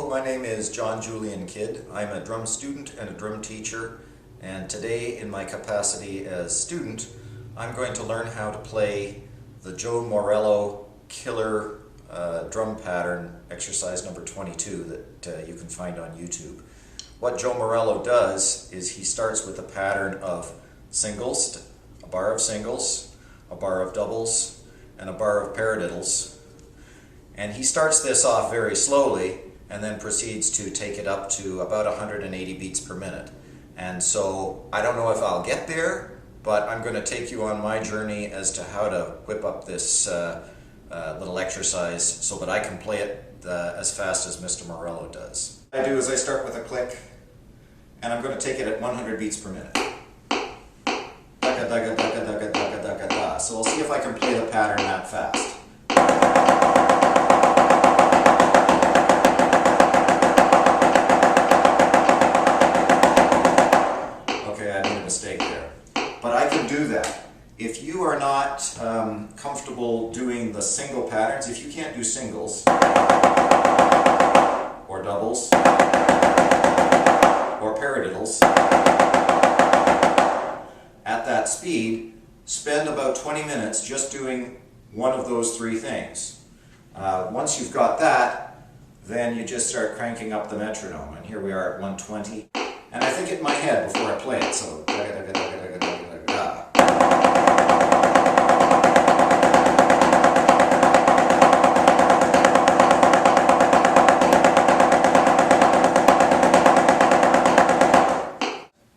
Hello, my name is John Julian Kidd. I'm a drum student and a drum teacher, and today in my capacity as student I'm going to learn how to play the Joe Morello killer drum pattern, exercise number 22, that you can find on YouTube. What Joe Morello does is he starts with a pattern of singles, a bar of singles, a bar of doubles, and a bar of paradiddles. And he starts this off very slowly and then proceeds to take it up to about 180 beats per minute. And so I don't know if I'll get there, but I'm going to take you on my journey as to how to whip up this little exercise so that I can play it as fast as Mr. Morello does. What I do is I start with a click, and I'm going to take it at 100 beats per minute. Dugga, dugga, dugga, dugga, dugga, dugga, da. So we'll see if I can play the pattern that fast. Mistake there, but I can do that. If you are not comfortable doing the single patterns, if you can't do singles or doubles or paradiddles at that speed, spend about 20 minutes just doing one of those three things. Once you've got that, then you just start cranking up the metronome, and here we are at 120. And I think it in my head before I play it, so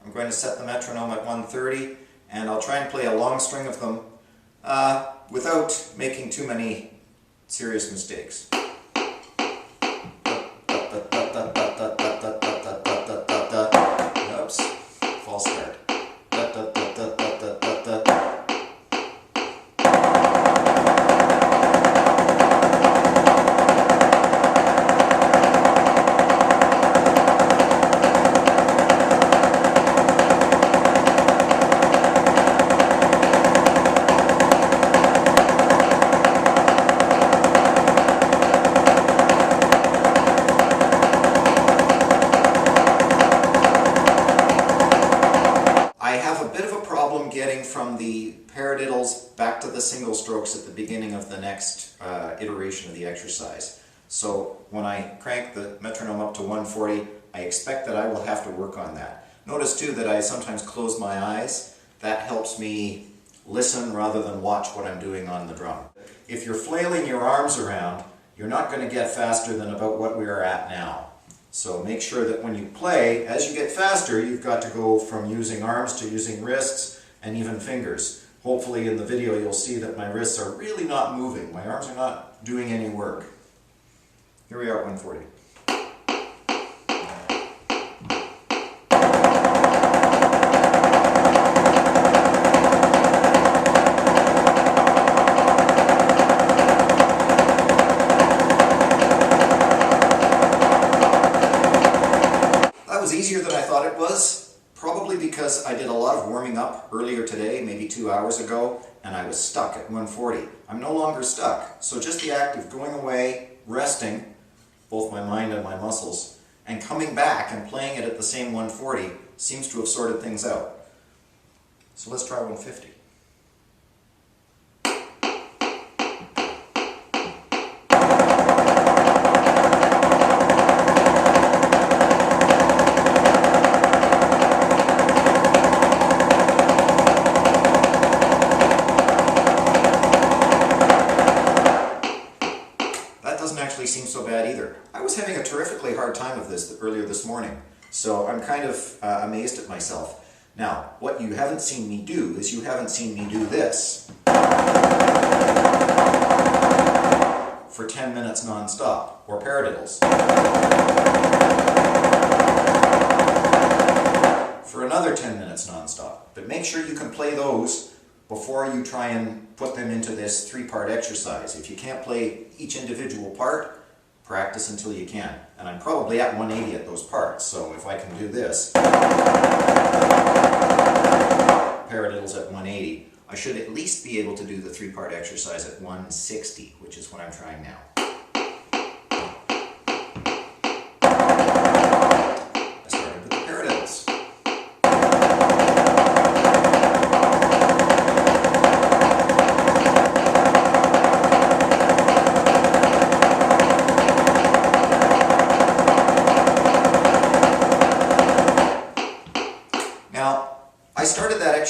I'm going to set the metronome at 130, and I'll try and play a long string of them without making too many serious mistakes. False start. Getting from the paradiddles back to the single strokes at the beginning of the next iteration of the exercise. So when I crank the metronome up to 140, I expect that I will have to work on that. Notice too that I sometimes close my eyes. That helps me listen rather than watch what I'm doing on the drum. If you're flailing your arms around, you're not going to get faster than about what we are at now. So make sure that when you play, as you get faster, you've got to go from using arms to using wrists and even fingers. Hopefully in the video you'll see that my wrists are really not moving. My arms are not doing any work. Here we are at 140. That was easier than I thought it was. Probably because I did a lot of warming up earlier today, maybe 2 hours ago, and I was stuck at 140. I'm no longer stuck, so just the act of going away, resting, both my mind and my muscles, and coming back and playing it at the same 140 seems to have sorted things out. So let's try 150. Seem so bad either. I was having a terrifically hard time of this earlier this morning, so I'm kind of amazed at myself. Now, what you haven't seen me do is you haven't seen me do this for 10 minutes non-stop, or paradiddles for another 10 minutes non-stop. But make sure you can play those before you try and put them into this three-part exercise. If you can't play each individual part, practice until you can. And I'm probably at 180 at those parts, so if I can do this, paradiddles at 180, I should at least be able to do the three-part exercise at 160, which is what I'm trying now.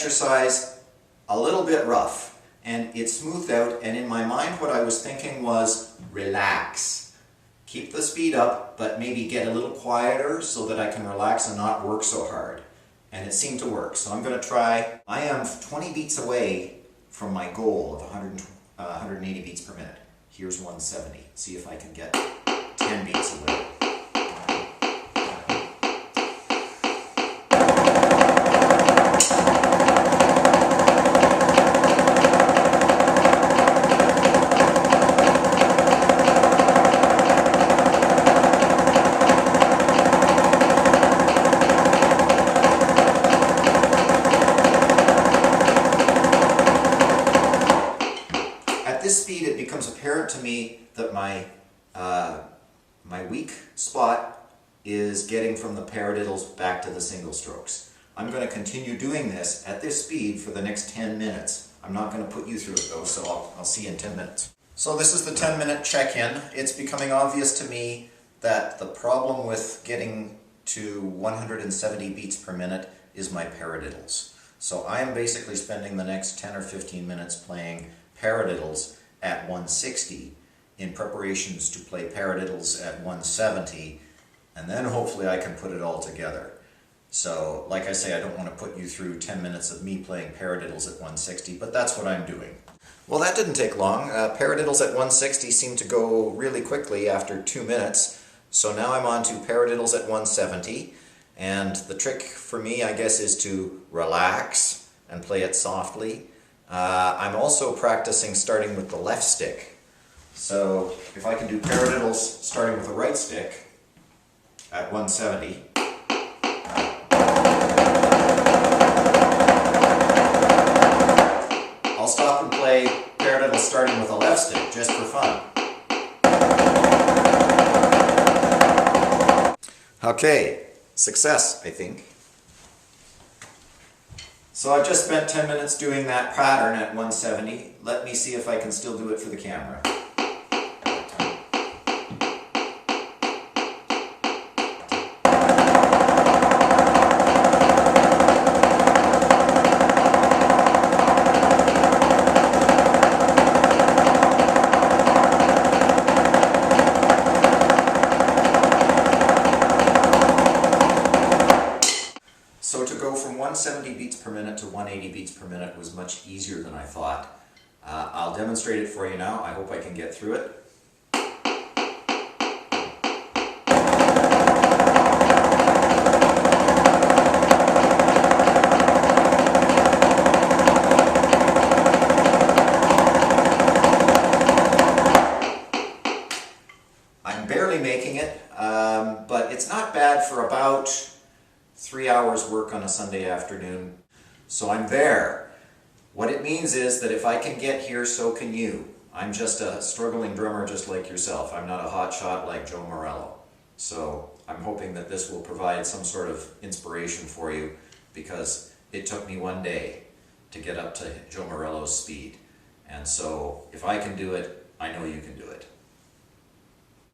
exercise a little bit rough, and it smoothed out, and in my mind what I was thinking was relax. Keep the speed up, but maybe get a little quieter so that I can relax and not work so hard. And it seemed to work, so I'm going to try. I am 20 beats away from my goal of 180 beats per minute. Here's 170. See if I can get 10 beats away. At this speed, it becomes apparent to me that my weak spot is getting from the paradiddles back to the single strokes. I'm going to continue doing this at this speed for the next 10 minutes. I'm not going to put you through it though, so I'll see you in 10 minutes. So this is the 10-minute check-in. It's becoming obvious to me that the problem with getting to 170 beats per minute is my paradiddles. So I am basically spending the next 10 or 15 minutes playing paradiddles at 160 in preparations to play paradiddles at 170, and then hopefully I can put it all together. So like I say, I don't want to put you through 10 minutes of me playing paradiddles at 160, but that's what I'm doing. Well, that didn't take long. Paradiddles at 160 seemed to go really quickly after 2 minutes, so now I'm on to paradiddles at 170, and the trick for me, I guess, is to relax and play it softly. I'm also practicing starting with the left stick. So if I can do paradiddles starting with the right stick at 170, I'll stop and play paradiddles starting with the left stick just for fun. Okay, success, I think. So I've just spent 10 minutes doing that pattern at 170. Let me see if I can still do it for the camera. So to go from 170 beats per minute to 180 beats per minute was much easier than I thought. I'll demonstrate it for you now. I hope I can get through it. I'm barely making it, but it's not bad for about 3 hours work on a Sunday afternoon. So I'm there. What it means is that if I can get here, so can you. I'm just a struggling drummer just like yourself. I'm not a hot shot like Joe Morello. So I'm hoping that this will provide some sort of inspiration for you, because it took me one day to get up to Joe Morello's speed. And so if I can do it, I know you can do it.